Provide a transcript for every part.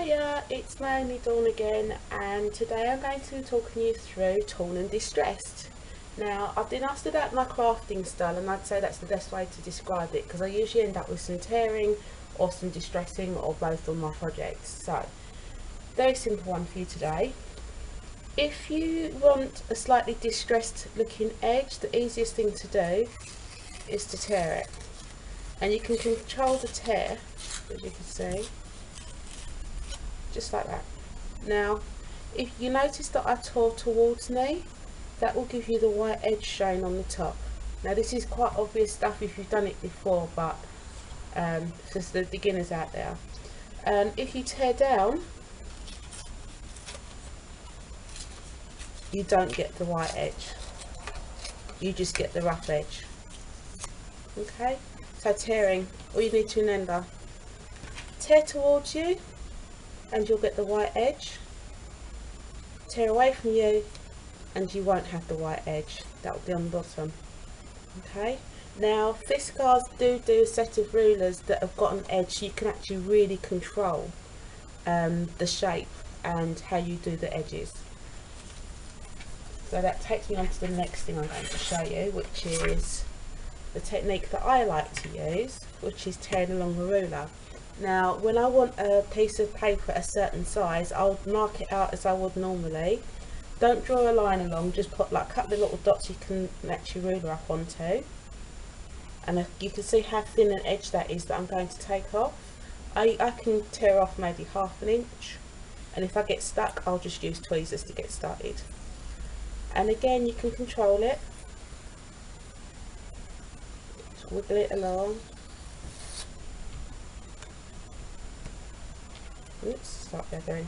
Hiya, it's Naomi Dawn again, and today I'm going to be talking you through torn and distressed. Now, I've been asked about my crafting style, and I'd say that's the best way to describe it because I usually end up with some tearing or some distressing or both on my projects. So, very simple one for you today. If you want a slightly distressed looking edge, the easiest thing to do is to tear it, and you can control the tear, as you can see, just like that. Now, if you notice that I tore towards me, that will give you the white edge showing on the top. Now, this is quite obvious stuff if you've done it before, but for the beginners out there, if you tear down, you don't get the white edge, you just get the rough edge. Okay, so tearing, all you need to remember, tear towards you and you'll get the white edge, tear away from you and you won't have the white edge, that will be on the bottom. Okay, now Fiskars do a set of rulers that have got an edge so you can actually really control the shape and how you do the edges. So that takes me on to the next thing I'm going to show you, which is the technique that I like to use, which is tearing along the ruler. Now, when I want a piece of paper a certain size, I'll mark it out as I would normally. Don't draw a line along, just put like a couple of little dots you can match your ruler up onto. And you can see how thin an edge that is that I'm going to take off. I can tear off maybe half an inch, and if I get stuck, I'll just use tweezers to get started. And again, you can control it. Just wiggle it along. Oops, start feathering.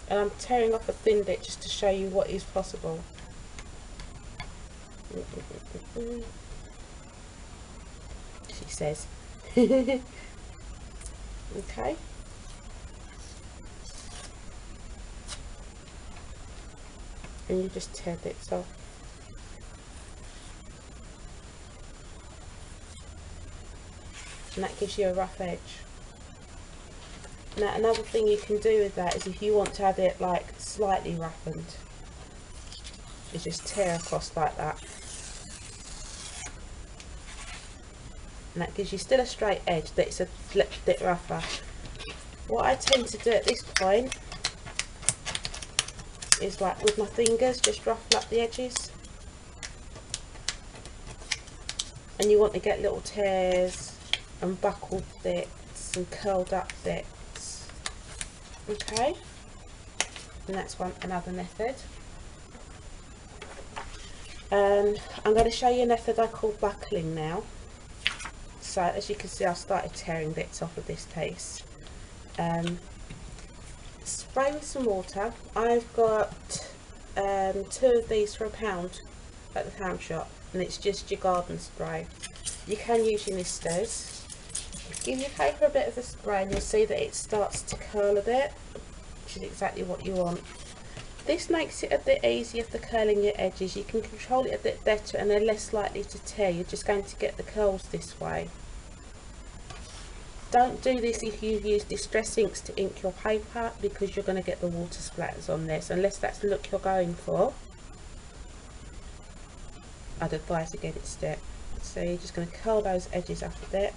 And I'm tearing off a thin bit just to show you what is possible. She says. Okay. And you just tear bits off. And that gives you a rough edge. Now, another thing you can do with that is if you want to have it like slightly roughened, you just tear across like that, and that gives you still a straight edge, but it's a bit rougher. What I tend to do at this point is like with my fingers just ruffle up the edges, and you want to get little tears and buckled bits and curled up bits. Okay, and that's another method. I'm going to show you a method I call buckling now. So as you can see, I started tearing bits off of this piece. Spray with some water. I've got 2 of these for £1 at the pound shop, and it's just your garden spray. You can use your misters. Give your paper a bit of a spray and you'll see that it starts to curl a bit, which is exactly what you want. This makes it a bit easier for curling your edges. You can control it a bit better and they're less likely to tear. You're just going to get the curls this way. Don't do this if you use distress inks to ink your paper, because you're going to get the water splatters on this, unless that's the look you're going for. I'd advise to get it stick. So you're just going to curl those edges up a bit.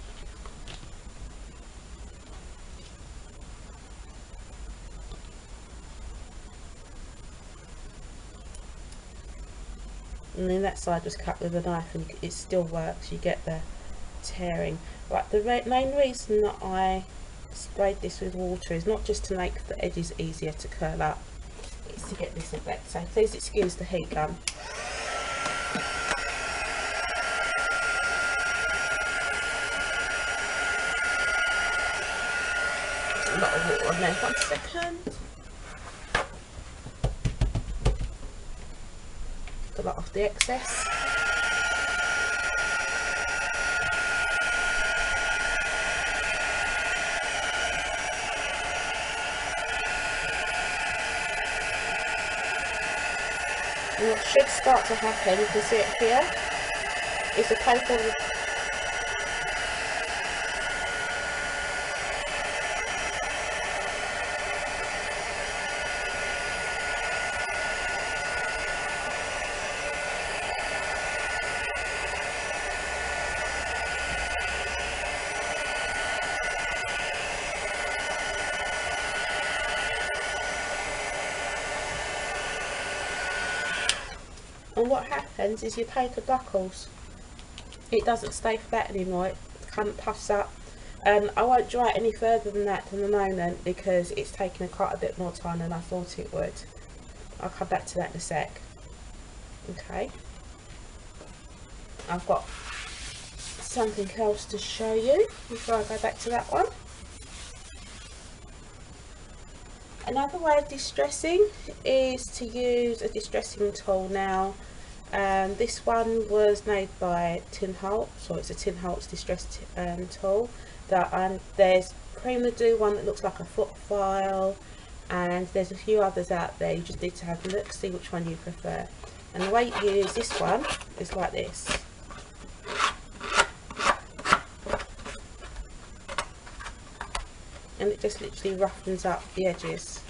And then that side was cut with a knife and it still works, you get the tearing. Right, the main reason that I sprayed this with water is not just to make the edges easier to curl up, it's to get this effect. So please excuse the heat gun. There's a lot of water on there. 1 second. A lot off the excess. And what should start to happen, you can see it here, is the paper and what happens is your paper buckles. It doesn't stay flat anymore, it kind of puffs up. I won't dry it any further than that for the moment because it's taken quite a bit more time than I thought it would. I'll come back to that in a sec. Okay, I've got something else to show you before I go back to that one. Another way of distressing is to use a distressing tool. Now this one was made by Tin Holtz, so it's a Tin Holtz distress tool. There's Cream of Do one that looks like a foot file, and there's a few others out there. You just need to have a look, see which one you prefer. And the way you use this one is like this. And it just literally roughens up the edges.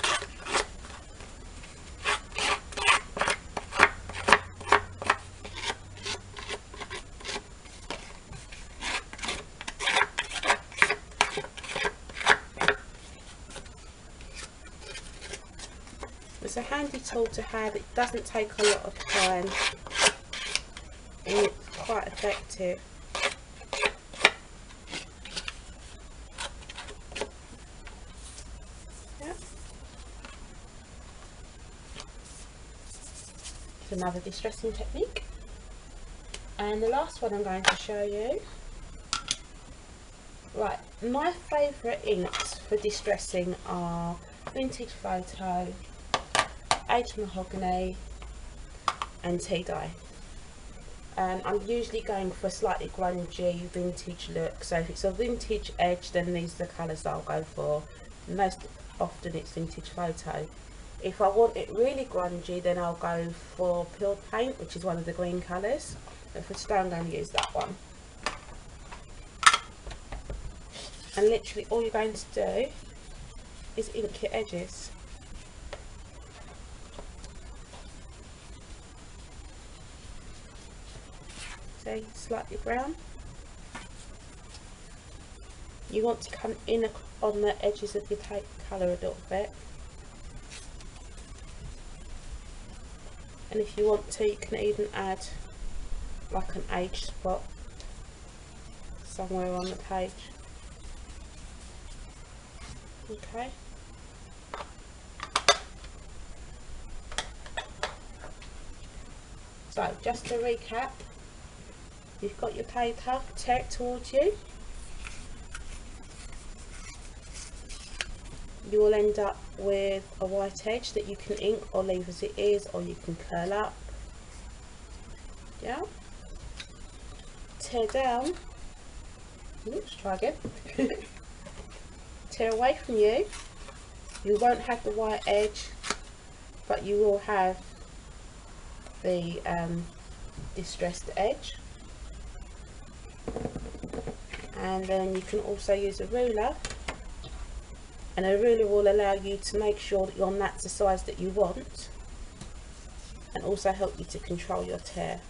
It's a handy tool to have. It doesn't take a lot of time and it's quite effective. Yep. It's another distressing technique. And the last one I'm going to show you. Right, my favourite inks for distressing are Vintage Photo, Aged Mahogany and Tea Dye. I'm usually going for a slightly grungy vintage look, so if it's a vintage edge then these are the colours that I'll go for. Most often it's Vintage Photo. If I want it really grungy then I'll go for Peeled Paint, which is one of the green colours, but for today I'm going to use that one. And literally all you're going to do is ink your edges. See, slightly brown. You want to come in on the edges of your colour a little bit. And if you want to, you can even add like an age spot somewhere on the page. Okay. So, just to recap, you've got your paper, tear it towards you. You will end up with a white edge that you can ink or leave as it is, or you can curl up. Yeah. Tear down. Oops, try again. Tear away from you. You won't have the white edge, but you will have the distressed edge. And then you can also use a ruler, and a ruler will allow you to make sure that your mat's the size that you want, and also help you to control your tear.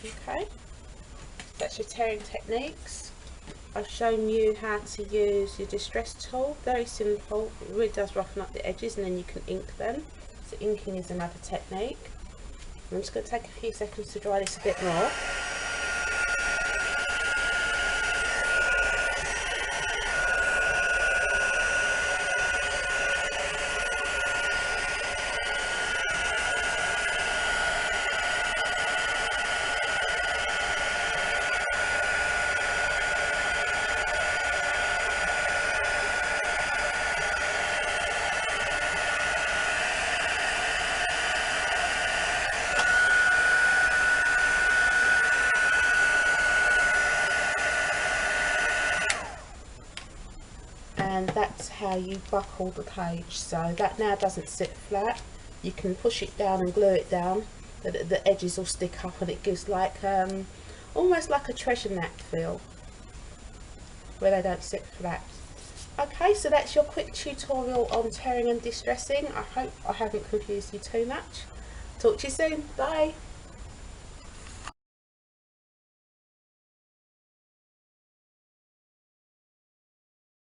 Okay, that's your tearing techniques. I've shown you how to use your distress tool. Very simple. It really does roughen up the edges and then you can ink them. So inking is another technique. I'm just going to take a few seconds to dry this a bit more. And that's how you buckle the page. So that now doesn't sit flat. You can push it down and glue it down, but the edges will stick up and it gives like almost like a treasure map feel where they don't sit flat. Okay, so that's your quick tutorial on tearing and distressing. I hope I haven't confused you too much. Talk to you soon. Bye.